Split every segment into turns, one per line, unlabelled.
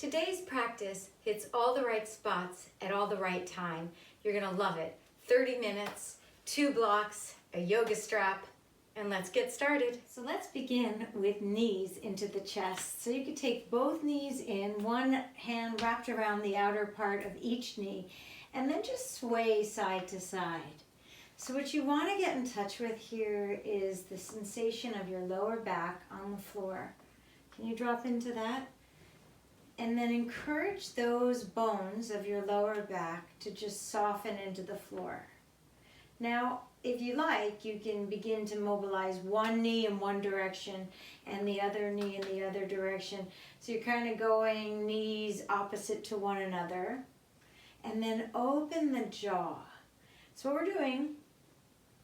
Today's practice hits all the right spots at all the right time. You're gonna love it. 30 minutes, 2 blocks, a yoga strap, and let's get started. So let's begin with knees into the chest. So you can take both knees in, one hand wrapped around the outer part of each knee, and then just sway side to side. So what you want to get in touch with here is the sensation of your lower back on the floor. Can you drop into that? And then encourage those bones of your lower back to just soften into the floor. Now, if you like, you can begin to mobilize one knee in one direction and the other knee in the other direction. So you're kind of going knees opposite to one another. And then open the jaw. So what we're doing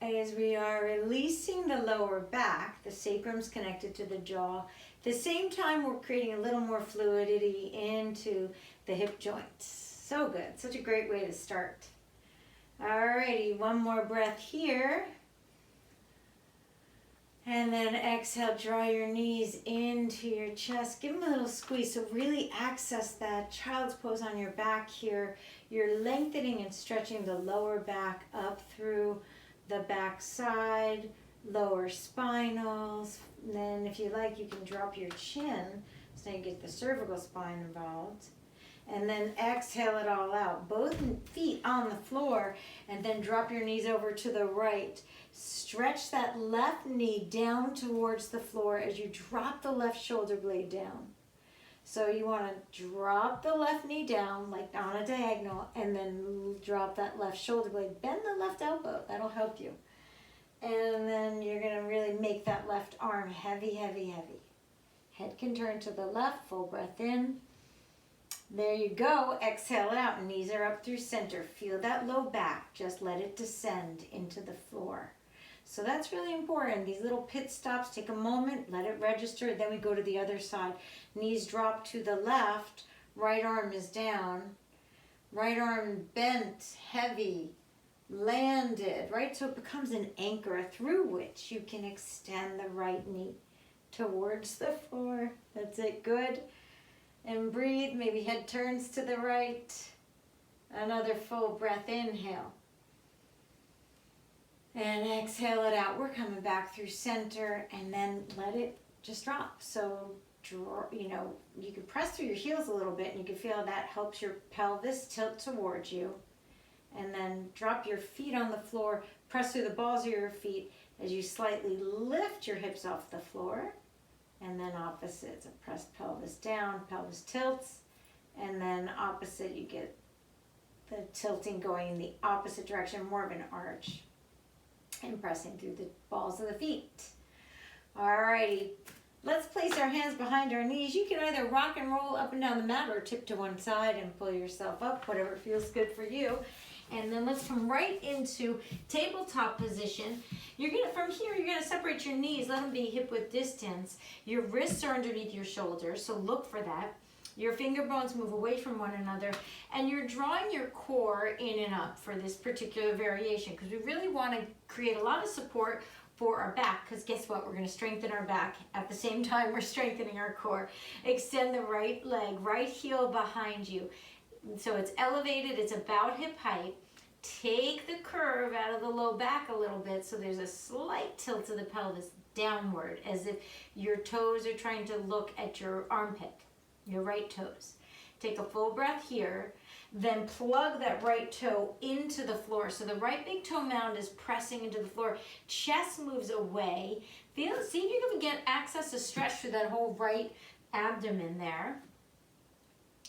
is we are releasing the lower back, the sacrum's connected to the jaw. At the same time, we're creating a little more fluidity into the hip joints. So good, such a great way to start. Alrighty, one more breath here. And then exhale, draw your knees into your chest. Give them a little squeeze, so really access that child's pose on your back here. You're lengthening and stretching the lower back up through the back side, lower spinals. And then if you like, you can drop your chin so you get the cervical spine involved. And then exhale it all out. Both feet on the floor, and then drop your knees over to the right. Stretch that left knee down towards the floor as you drop the left shoulder blade down. So you want to drop the left knee down like on a diagonal, and then drop that left shoulder blade. Bend the left elbow, that'll help you. And then you're going to really make that left arm heavy, heavy, heavy. Head can turn to the left, full breath in. There you go, exhale it out, knees are up through center. Feel that low back, just let it descend into the floor. So that's really important. These little pit stops, take a moment, let it register, then we go to the other side. Knees drop to the left, right arm is down, right arm bent, heavy, landed, right? So it becomes an anchor through which you can extend the right knee towards the floor. That's it, good. And breathe, maybe head turns to the right. Another full breath, inhale. And exhale it out. We're coming back through center, and then let it just drop. So, you can press through your heels a little bit, and you can feel that helps your pelvis tilt towards you. And then drop your feet on the floor, press through the balls of your feet as you slightly lift your hips off the floor. And then opposite, so press pelvis down, pelvis tilts, and then opposite, you get the tilting going in the opposite direction, more of an arch, and pressing through the balls of the feet. Alrighty, let's place our hands behind our knees. You can either rock and roll up and down the mat or tip to one side and pull yourself up, whatever feels good for you. And then let's come right into tabletop position. From here, you're gonna separate your knees, let them be hip width distance. Your wrists are underneath your shoulders, so look for that. Your finger bones move away from one another, and you're drawing your core in and up for this particular variation, because we really wanna create a lot of support for our back, because guess what? We're gonna strengthen our back. At the same time, we're strengthening our core. Extend the right leg, right heel behind you. So it's elevated, it's about hip height. Take the curve out of the low back a little bit, so there's a slight tilt of the pelvis downward, as if your toes are trying to look at your armpit, your right toes. Take a full breath here, then plug that right toe into the floor. So the right big toe mound is pressing into the floor. Chest moves away. See if you can get access to stretch through that whole right abdomen there.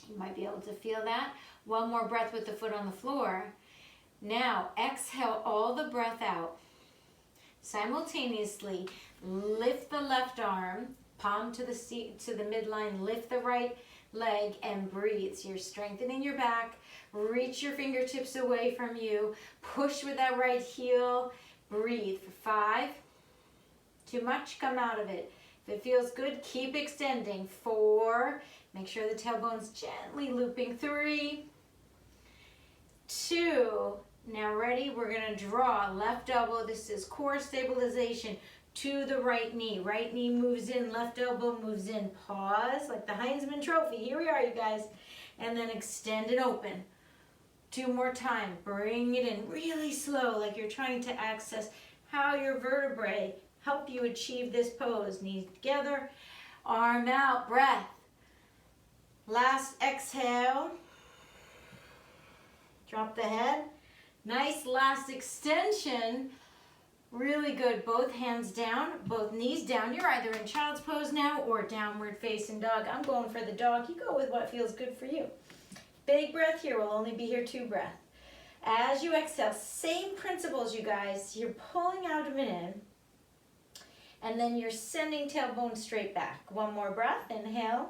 You might be able to feel that. One more breath with the foot on the floor. Now, exhale all the breath out. Simultaneously, lift the left arm, palm to the midline, lift the right leg, and breathe. So you're strengthening your back. Reach your fingertips away from you. Push with that right heel. Breathe for 5. Too much, come out of it. If it feels good, keep extending. 4. Make sure the tailbone's gently looping. 3, 2, now ready, we're gonna draw left elbow. This is core stabilization. to the right knee. Right knee moves in, left elbow moves in. Pause, like the Heisman Trophy. Here we are, you guys. And then extend and open. 2 more times. Bring it in really slow, like you're trying to access how your vertebrae help you achieve this pose. Knees together, arm out, breath. Last exhale. Drop the head. Nice last extension. Really good. Both hands down, both knees down. You're either in child's pose now or downward facing dog. I'm going for the dog. You go with what feels good for you. Big breath here. We'll only be here 2 breaths. As you exhale, same principles, you guys. You're pulling abdomen in, and then you're sending tailbone straight back. 1 more breath. Inhale.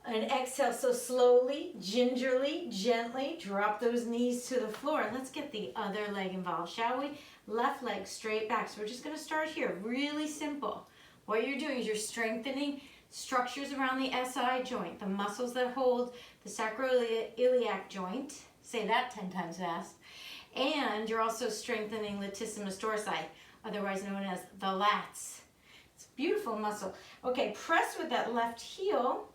And exhale, so slowly, gingerly, gently, drop those knees to the floor. Let's get the other leg involved, shall we? Left leg straight back. So we're just gonna start here, really simple. What you're doing is you're strengthening structures around the SI joint, the muscles that hold the sacroiliac joint. Say that 10 times fast. And you're also strengthening latissimus dorsi, otherwise known as the lats. It's a beautiful muscle. Okay, press with that left heel.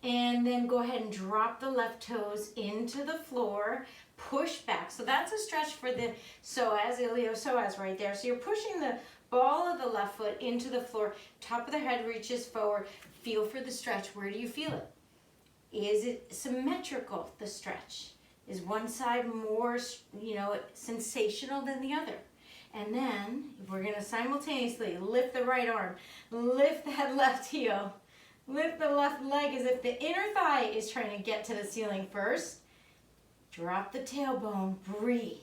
And then go ahead and drop the left toes into the floor, push back. So that's a stretch for the psoas, iliopsoas right there. So you're pushing the ball of the left foot into the floor, top of the head reaches forward. Feel for the stretch. Where do you feel it? Is it symmetrical, the stretch? Is one side more, sensational than the other? And then we're gonna simultaneously lift the right arm, lift that left heel, lift the left leg as if the inner thigh is trying to get to the ceiling first. Drop the tailbone, breathe.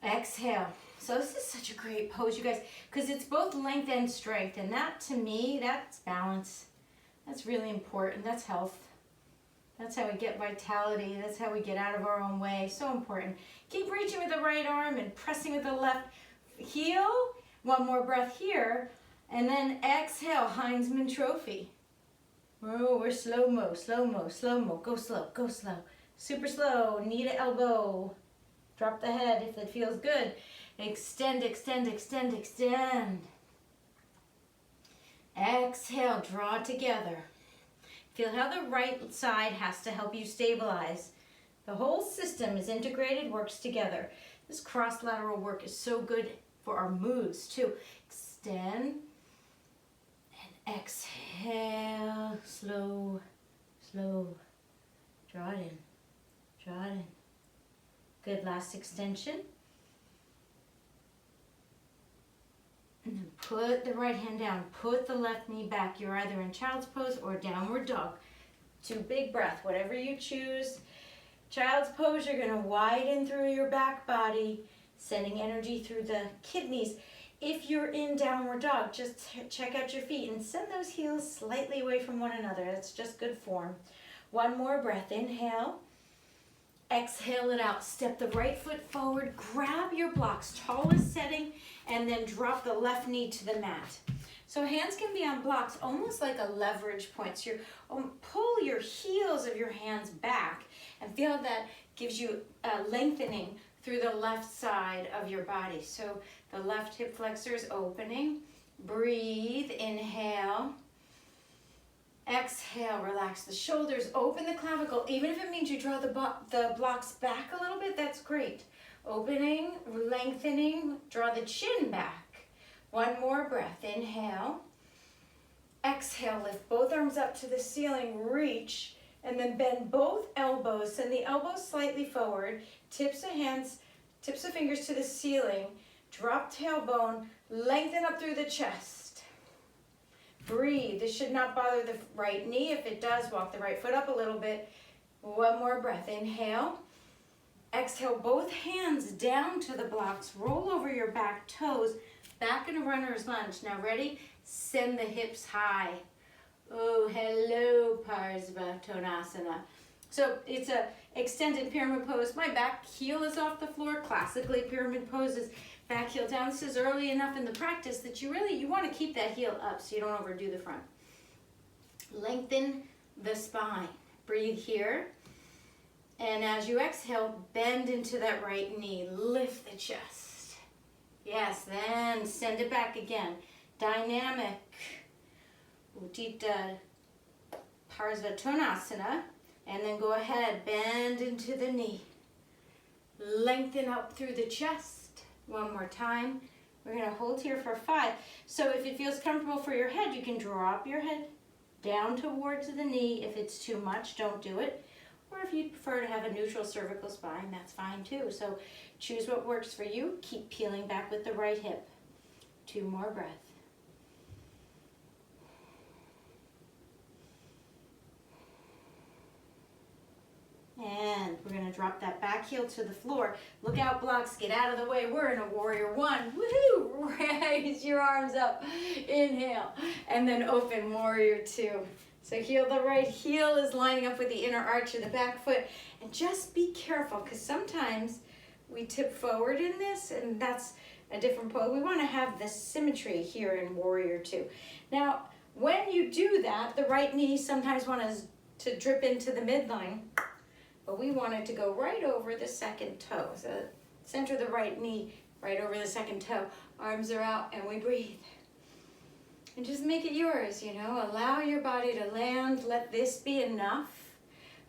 Exhale. So this is such a great pose, you guys, because it's both length and strength. And that, to me, that's balance. That's really important. That's health. That's how we get vitality. That's how we get out of our own way. So important. Keep reaching with the right arm and pressing with the left heel. 1 more breath here. And then exhale, Heisman Trophy. Oh, we're slow-mo, slow-mo, slow-mo. Go slow, go slow. Super slow, knee to elbow. Drop the head if it feels good. Extend, extend, extend, extend. Exhale, draw together. Feel how the right side has to help you stabilize. The whole system is integrated, works together. This cross-lateral work is so good for our moods too. Extend. Exhale, slow, slow. Draw it in, draw it in. Good, last extension. And then put the right hand down, put the left knee back. You're either in child's pose or downward dog. 2 big breaths, whatever you choose. Child's pose, you're gonna widen through your back body, sending energy through the kidneys. If you're in downward dog, just check out your feet and send those heels slightly away from one another. That's just good form. 1 more breath. Inhale. Exhale it out. Step the right foot forward. Grab your blocks, tallest setting, and then drop the left knee to the mat. So hands can be on blocks, almost like a leverage point. So pull your heels of your hands back and feel that gives you a lengthening through the left side of your body. So the left hip flexor is opening. Breathe, inhale. Exhale, relax the shoulders, open the clavicle. Even if it means you draw the blocks back a little bit, that's great. Opening, lengthening, draw the chin back. 1 more breath, inhale. Exhale, lift both arms up to the ceiling, reach, and then bend both elbows. Send the elbows slightly forward, tips of fingers to the ceiling. Drop tailbone, lengthen up through the chest. Breathe. This should not bother the right knee. If it does, walk the right foot up a little bit. 1 more breath. Inhale. Exhale, both hands down to the blocks. Roll over your back toes. Back in a runner's lunge. Now ready? Send the hips high. Oh, hello, Padangustasana. So it's a extended pyramid pose. My back heel is off the floor. Classically, pyramid poses. Back heel down. This is early enough in the practice that you want to keep that heel up so you don't overdo the front. Lengthen the spine. Breathe here. And as you exhale, bend into that right knee. Lift the chest. Yes, then send it back again. Dynamic. Utita Konasana. And then go ahead, bend into the knee. Lengthen up through the chest. One more time. We're going to hold here for 5. So if it feels comfortable for your head, you can drop your head down towards the knee. If it's too much, don't do it. Or if you prefer to have a neutral cervical spine, that's fine too. So choose what works for you. Keep peeling back with the right hip. 2 more breaths. And we're going to drop that back heel to the floor. Look out, blocks. Get out of the way. We're in a warrior 1. Woohoo! Raise your arms up. Inhale. And then open warrior 2. So heel, the right heel is lining up with the inner arch of the back foot. And just be careful, because sometimes we tip forward in this, and that's a different pose. We want to have the symmetry here in warrior 2. Now, when you do that, the right knee sometimes wants to drip into the midline. But we want it to go right over the second toe. So center the right knee right over the second toe. Arms are out and we breathe. And just make it yours, you know. Allow your body to land. Let this be enough.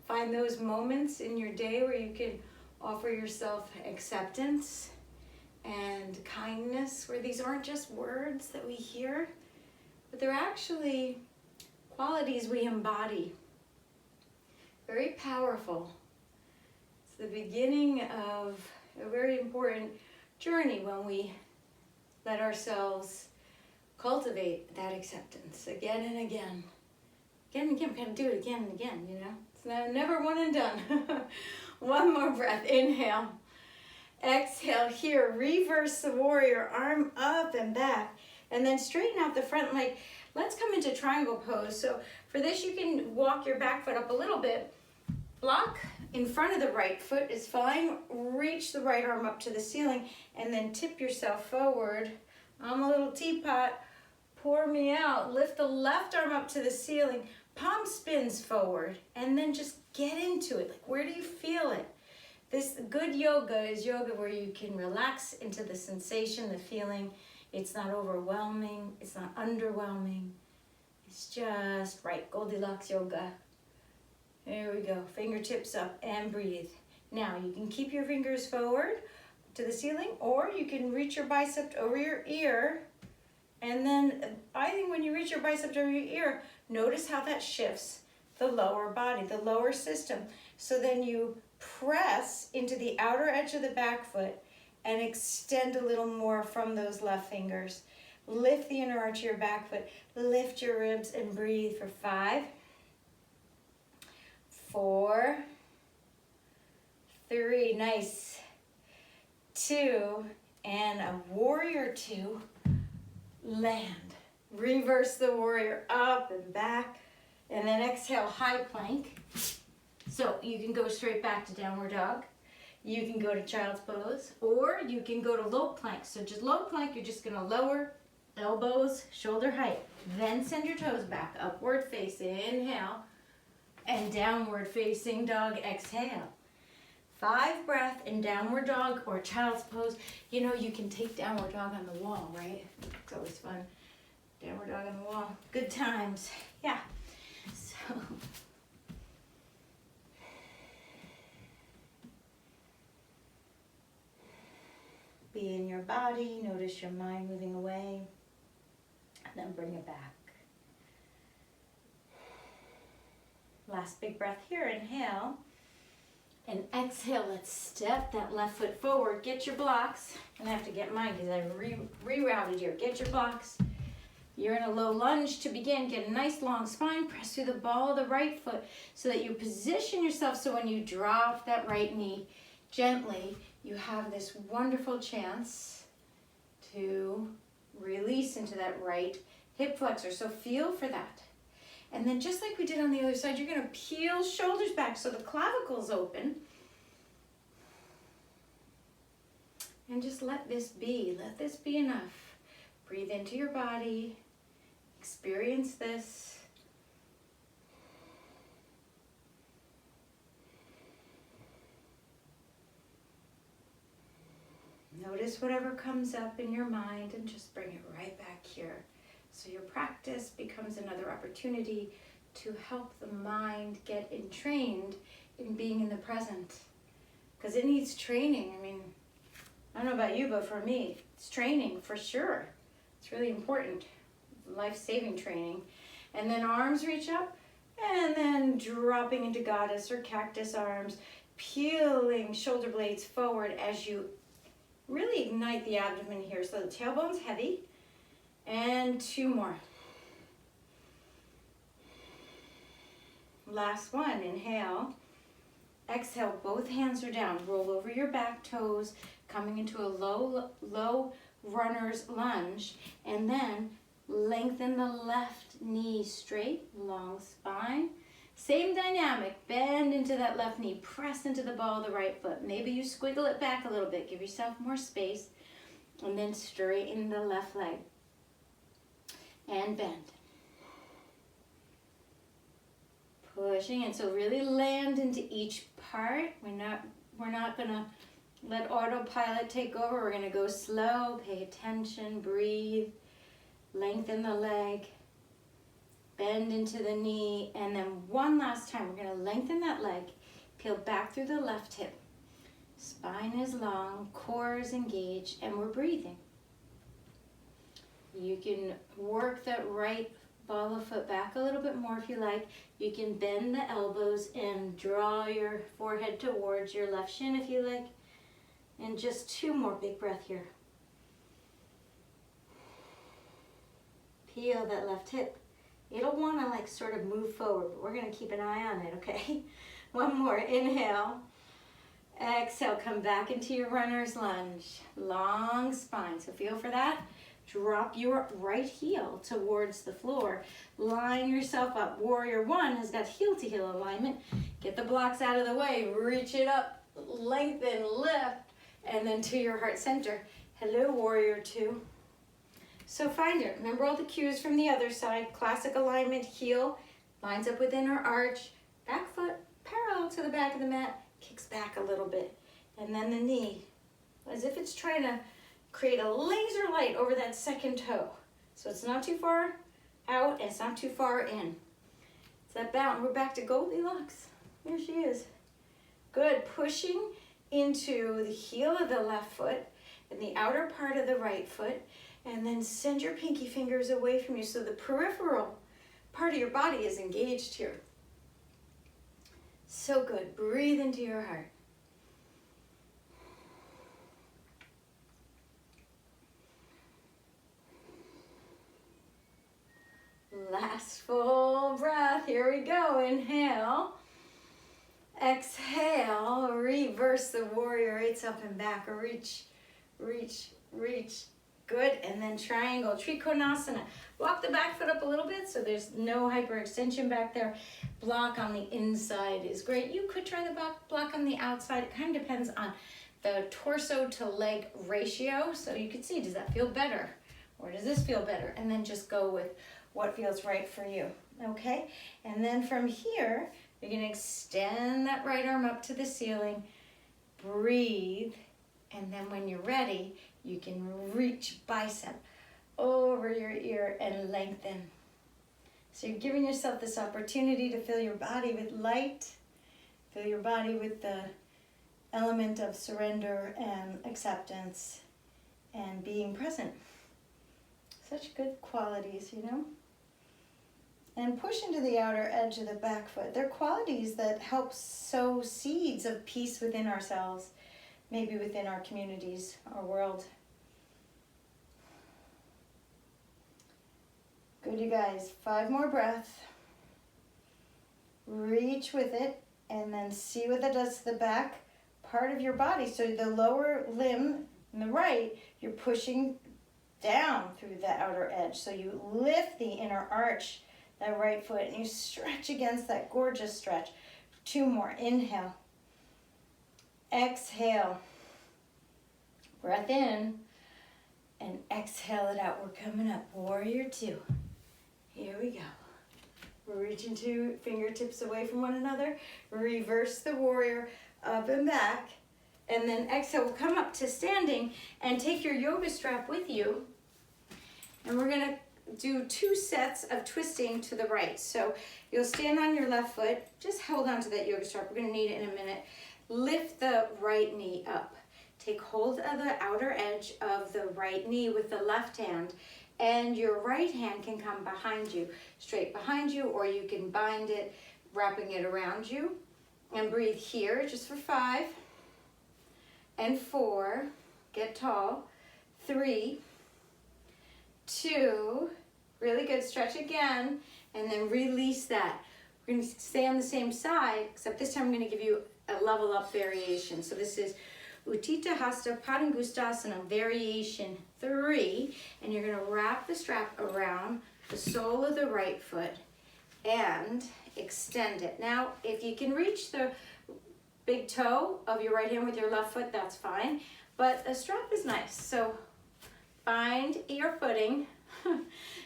Find those moments in your day where you can offer yourself acceptance and kindness, where these aren't just words that we hear, but they're actually qualities we embody. Very powerful. It's the beginning of a very important journey when we let ourselves cultivate that acceptance again and again. Again and again, we gotta do it again and again, you know? It's never one and done. One more breath, inhale. Exhale here, reverse the warrior, arm up and back. And then straighten out the front leg. Let's come into triangle pose. So for this, you can walk your back foot up a little bit. Block in front of the right foot is fine. Reach the right arm up to the ceiling and then tip yourself forward. I'm a little teapot. Pour me out. Lift the left arm up to the ceiling. Palm spins forward and then just get into it. Like, where do you feel it? This good yoga is yoga where you can relax into the sensation, the feeling. It's not overwhelming. It's not underwhelming. It's just right. Goldilocks yoga. There we go. Fingertips up and breathe. Now you can keep your fingers forward to the ceiling, or you can reach your bicep over your ear. And then I think when you reach your bicep over your ear, notice how that shifts the lower body, the lower system. So then you press into the outer edge of the back foot and extend a little more from those left fingers. Lift the inner arch of your back foot. Lift your ribs and breathe for 5, 4, 3, nice, 2, and a warrior 2, land. Reverse the warrior up and back, and then exhale, high plank. So you can go straight back to downward dog. You can go to child's pose, or you can go to low plank. So just low plank, you're just gonna lower elbows, shoulder height. Then send your toes back, upward face, inhale, and downward facing dog, exhale. 5 breath in downward dog or child's pose. You know, you can take downward dog on the wall, right? It's always fun. Downward dog on the wall. Good times. Yeah. So be in your body. Notice your mind moving away. And then bring it back. Last big breath here. Inhale. And exhale. Let's step that left foot forward. Get your blocks. And I have to get mine because I rerouted here. Get your blocks. You're in a low lunge to begin. Get a nice long spine. Press through the ball of the right foot so that you position yourself so when you drop that right knee gently, you have this wonderful chance to release into that right hip flexor. So feel for that. And then just like we did on the other side, you're going to peel shoulders back so the clavicle's open. And just let this be. Let this be enough. Breathe into your body. Experience this. Notice whatever comes up in your mind and just bring it right back here. So your practice becomes another opportunity to help the mind get entrained in being in the present. Because it needs training. I mean, I don't know about you, but for me, it's training for sure. It's really important. Life-saving training. And then arms reach up, and then dropping into goddess or cactus arms, peeling shoulder blades forward as you really ignite the abdomen here. So the tailbone's heavy. And 2 more. Last one, inhale. Exhale, both hands are down. Roll over your back toes, coming into a low runner's lunge. And then lengthen the left knee straight, long spine. Same dynamic, bend into that left knee, press into the ball of the right foot. Maybe you squiggle it back a little bit, give yourself more space. And then straighten the left leg. And bend. Pushing in, so really land into each part. We're not gonna let autopilot take over. We're gonna go slow, pay attention, breathe, lengthen the leg, bend into the knee, and then one last time, we're gonna lengthen that leg, peel back through the left hip. Spine is long, core is engaged, and we're breathing. You can work that right ball of foot back a little bit more if you like. You can bend the elbows and draw your forehead towards your left shin if you like. And just 2 more, big breath here. Peel that left hip. It'll want to like sort of move forward, but we're going to keep an eye on it, okay? 1 more, inhale. Exhale, come back into your runner's lunge. Long spine, so feel for that. Drop your right heel towards the floor. Line yourself up. Warrior 1 has got heel to heel alignment. Get the blocks out of the way. Reach it up. Lengthen, lift, and then to your heart center. Hello, Warrior 2. So find it. Remember all the cues from the other side. Classic alignment, heel, lines up within our arch. Back foot parallel to the back of the mat. Kicks back a little bit. And then the knee, as if it's trying to create a laser light over that second toe. So it's not too far out and it's not too far in. It's that balance. We're back to Goldilocks. Here she is. Good. Pushing into the heel of the left foot and the outer part of the right foot. And then send your pinky fingers away from you so the peripheral part of your body is engaged here. So good. Breathe into your heart. Last full breath. Here we go. Inhale. Exhale. Reverse the warrior 8s up and back. Reach, reach, reach. Good. And then triangle. Konasana. Walk the back foot up a little bit so there's no hyperextension back there. Block on the inside is great. You could try the block on the outside. It kind of depends on the torso to leg ratio. So you can see, does that feel better? Or does this feel better? And then just go with what feels right for you, okay? And then from here, you're gonna extend that right arm up to the ceiling, breathe, and then when you're ready, you can reach bicep over your ear and lengthen. So you're giving yourself this opportunity to fill your body with light, fill your body with the element of surrender and acceptance and being present. Such good qualities, you know? And push into the outer edge of the back foot. They're qualities that help sow seeds of peace within ourselves, maybe within our communities, our world. Good, you guys. 5 more breaths. Reach with it, and then see what that does to the back part of your body. So the lower limb on the right, you're pushing down through the outer edge. So you lift the inner arch, that right foot, and you stretch against that gorgeous stretch. 2 more. Inhale. Exhale. Breath in. And exhale it out. We're coming up. Warrior 2. Here we go. We're reaching 2 fingertips away from one another. Reverse the warrior. Up and back. And then exhale, we'll come up to standing and take your yoga strap with you. And we're gonna do 2 sets of twisting to the right. So you'll stand on your left foot, just hold on to that yoga strap. We're gonna need it in a minute. Lift the right knee up. Take hold of the outer edge of the right knee with the left hand, and your right hand can come behind you, straight behind you, or you can bind it, wrapping it around you. And breathe here, just for 5 and 4. Get tall. 3, 2, really good, stretch again, and then release that. We're gonna stay on the same side, except this time I'm gonna give you a level up variation. So this is Utita, Hasta, Padangustasana, variation 3, and you're gonna wrap the strap around the sole of the right foot and extend it. Now, if you can reach the big toe of your right hand with your left foot, that's fine, but a strap is nice. So find your footing,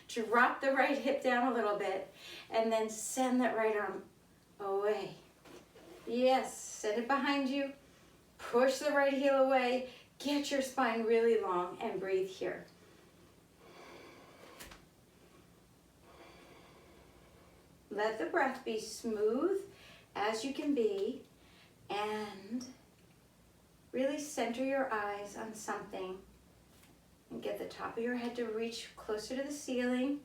drop the right hip down a little bit, and then send that right arm away. Yes, send it behind you, push the right heel away, get your spine really long, and breathe here. Let the breath be smooth as you can be, and really center your eyes on something and get the top of your head to reach closer to the ceiling.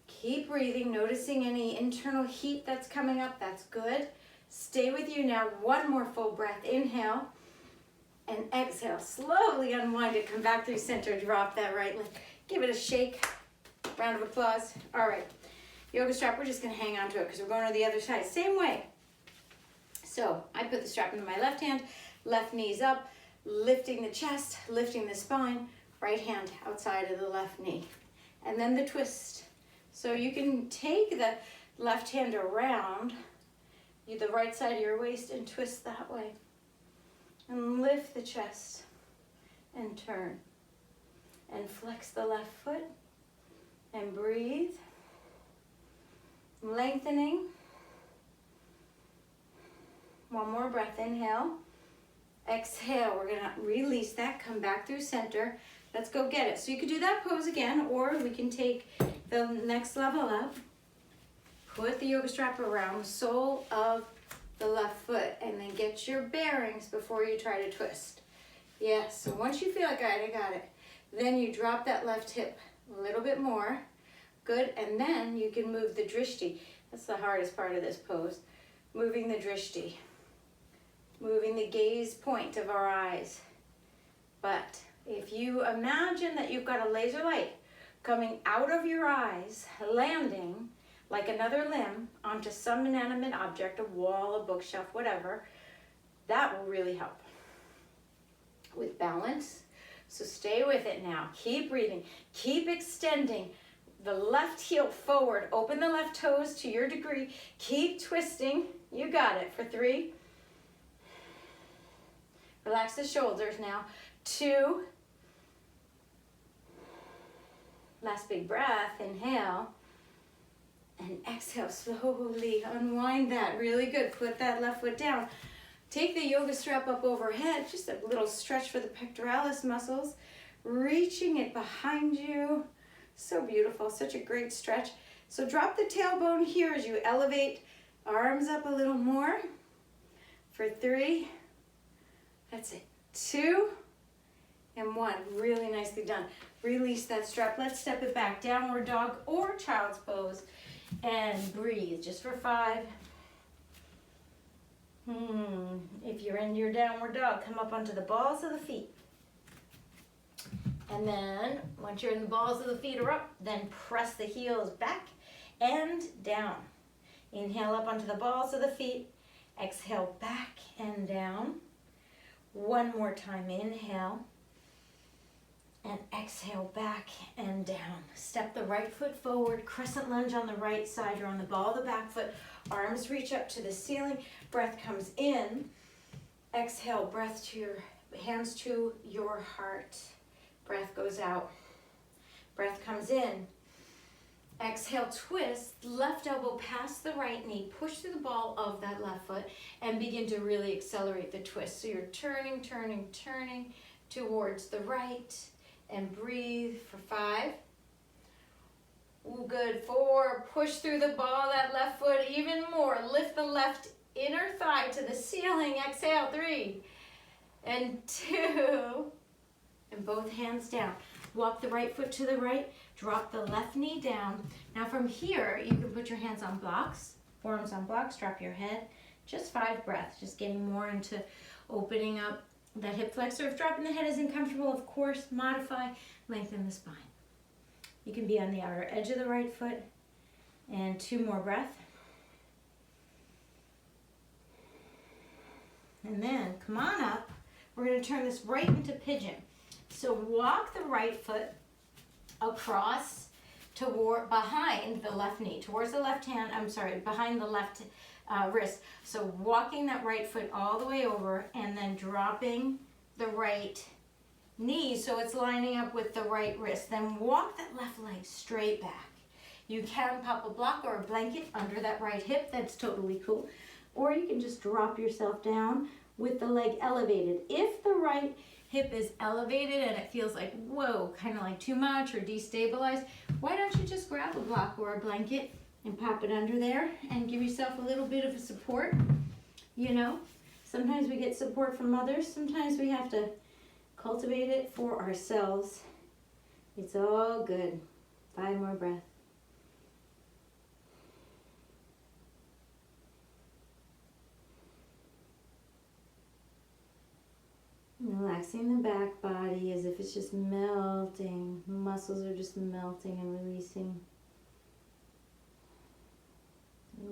Keep breathing, noticing any internal heat that's coming up. That's good. Stay with you now. 1 more full breath. Inhale and exhale. Slowly unwind it. Come back through center. Drop that right leg. Give it a shake. Round of applause. All right. Yoga strap, we're just going to hang on to it because we're going to the other side. Same way. So I put the strap into my left hand. Left knee's up. Lifting the chest. Lifting the spine. Right hand outside of the left knee. And then the twist. So you can take the left hand around the right side of your waist and twist that way. And lift the chest and turn. And flex the left foot and breathe. Lengthening. 1 more breath. Inhale. Exhale. We're going to release that. Come back through center. Let's go get it. So you could do that pose again, or we can take the next level up. Put the yoga strap around the sole of the left foot and then get your bearings before you try to twist. Yes, so once you feel like, all right, I got it, then you drop that left hip a little bit more. Good, and then you can move the drishti. That's the hardest part of this pose. Moving the drishti. Moving the gaze point of our eyes. But if you imagine that you've got a laser light coming out of your eyes, landing like another limb onto some inanimate object, a wall, a bookshelf, whatever, that will really help with balance. So stay with it now. Keep breathing. Keep extending the left heel forward. Open the left toes to your degree. Keep twisting. You got it for 3. Relax the shoulders now. 2. Last big breath. Inhale. And exhale. Slowly unwind that. Really good. Put that left foot down. Take the yoga strap up overhead. Just a little stretch for the pectoralis muscles. Reaching it behind you. So beautiful. Such a great stretch. So drop the tailbone here as you elevate arms up a little more. For 3. That's it. 2 and 1. Really nicely done. Release that strap. Let's step it back. Downward dog or child's pose. And breathe just for 5. If you're in your downward dog, come up onto the balls of the feet. And then once you're in the balls of the feet are up, then press the heels back and down. Inhale up onto the balls of the feet. Exhale back and down. 1 more time. Inhale. And exhale back and down. Step the right foot forward. Crescent lunge on the right side. You're on the ball of the back foot. Arms reach up to the ceiling. Breath comes in. Exhale. Breath to your hands to your heart. Breath goes out. Breath comes in. Exhale, twist, left elbow past the right knee, push through the ball of that left foot and begin to really accelerate the twist. So you're turning, turning, turning towards the right and breathe for 5. Ooh, good. 4, push through the ball of that left foot even more. Lift the left inner thigh to the ceiling. Exhale, 3 and 2, and both hands down. Walk the right foot to the right, drop the left knee down. Now from here, you can put your hands on blocks, forearms on blocks, drop your head. Just 5 breaths, just getting more into opening up that hip flexor. If dropping the head isn't comfortable, of course, modify, lengthen the spine. You can be on the outer edge of the right foot, and 2 more breaths. And then come on up. We're going to turn this right into pigeon. So walk the right foot across toward behind the left knee, towards the left hand, behind the left wrist. So walking that right foot all the way over and then dropping the right knee so it's lining up with the right wrist. Then walk that left leg straight back. You can pop a block or a blanket under that right hip. That's totally cool. Or you can just drop yourself down with the leg elevated. If the right hip is elevated and it feels like, whoa, kind of like too much or destabilized, why don't you just grab a block or a blanket and pop it under there and give yourself a little bit of a support? You know, sometimes we get support from others. Sometimes we have to cultivate it for ourselves. It's all good. 5 more breaths. Relaxing the back body as if it's just melting. Muscles are just melting and releasing.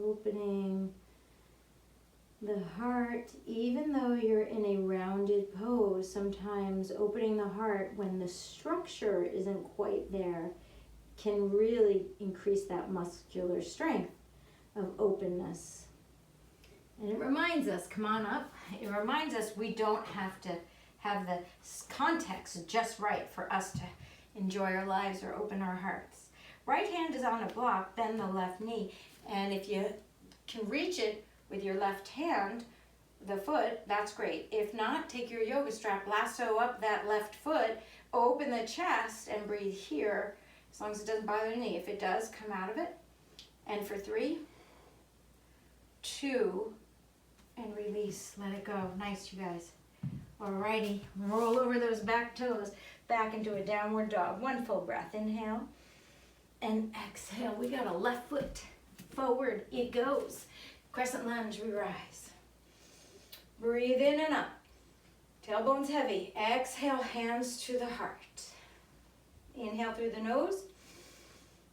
Opening the heart, even though you're in a rounded pose, sometimes opening the heart when the structure isn't quite there can really increase that muscular strength of openness. And it reminds us, come on up, it reminds us we don't have to have the context just right for us to enjoy our lives or open our hearts. Right hand is on a block, bend the left knee, and if you can reach it with your left hand, the foot, that's great. If not, take your yoga strap, lasso up that left foot, open the chest and breathe here, as long as it doesn't bother the knee. If it does, come out of it. And for 3, 2, and release, let it go. Nice, you guys. Alrighty, roll over those back toes back into a downward dog. 1 full breath, inhale and exhale. We got a left foot forward, it goes. Crescent lunge, we rise. Breathe in and up. Tailbones heavy. Exhale, hands to the heart. Inhale through the nose.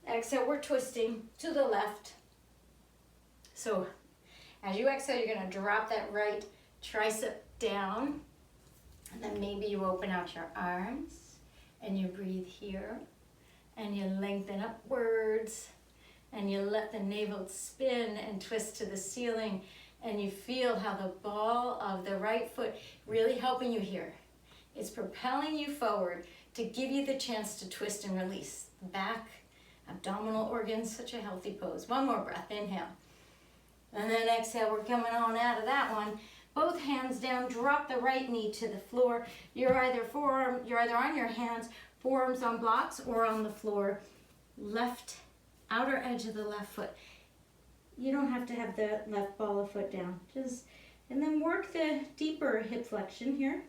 Exhale, we're twisting to the left. So as you exhale, you're going to drop that right tricep down. And then maybe you open out your arms and you breathe here. And you lengthen upwards. And you let the navel spin and twist to the ceiling. And you feel how the ball of the right foot really helping you here. It's propelling you forward to give you the chance to twist and release. Back, abdominal organs, such a healthy pose. 1 more breath, inhale. And then exhale, we're coming on out of that one. Both hands down, drop the right knee to the floor. You're either on your hands, forearms on blocks or on the floor. Left outer edge of the left foot. You don't have to have the left ball of foot down. And then work the deeper hip flexion here.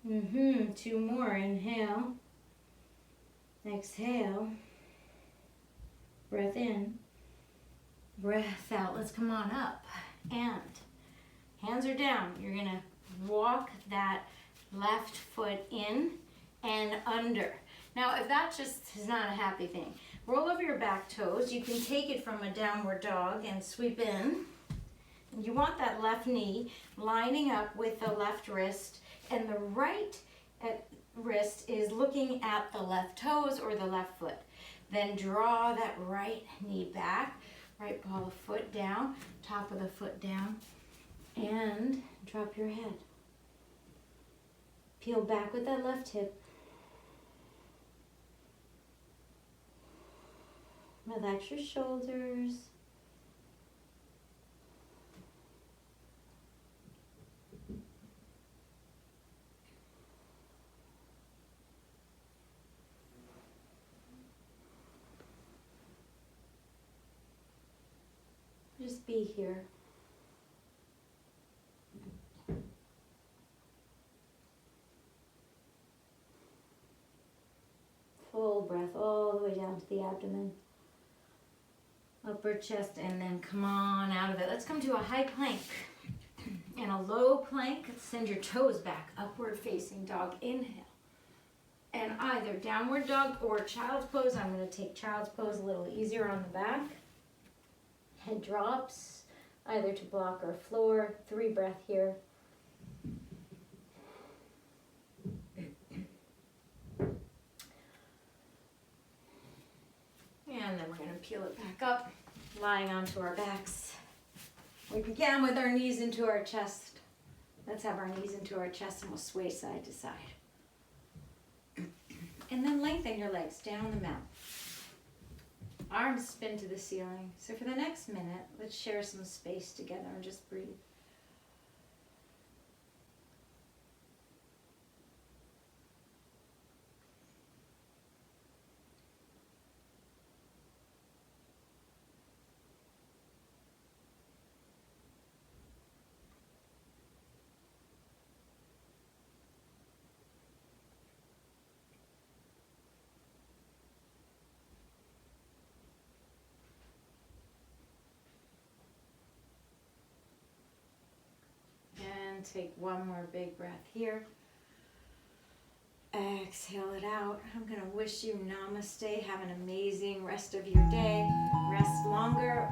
Mm-hmm. 2 more. Inhale. Exhale. Breath in. Breath out. Let's come on up. And hands are down. You're going to walk that left foot in and under. Now, if that just is not a happy thing, roll over your back toes. You can take it from a downward dog and sweep in. You want that left knee lining up with the left wrist, and the right wrist is looking at the left toes or the left foot. Then draw that right knee back. Right ball of foot down, top of the foot down, and drop your head. Peel back with that left hip. Relax your shoulders. Just be here. Full breath all the way down to the abdomen. Upper chest, and then come on out of it. Let's come to a high plank. And a low plank, send your toes back. Upward facing dog, inhale. And either downward dog or child's pose. I'm going to take child's pose a little easier on the back. Head drops, either to block or floor. 3 breath here. And then we're going to peel it back up, lying onto our backs. We began with our knees into our chest. Let's have our knees into our chest and we'll sway side to side. And then lengthen your legs down the mat. Arms spin to the ceiling. So for the next minute, let's share some space together and just breathe. Take one more big breath here. Exhale it out. I'm going to wish you namaste. Have an amazing rest of your day. Rest longer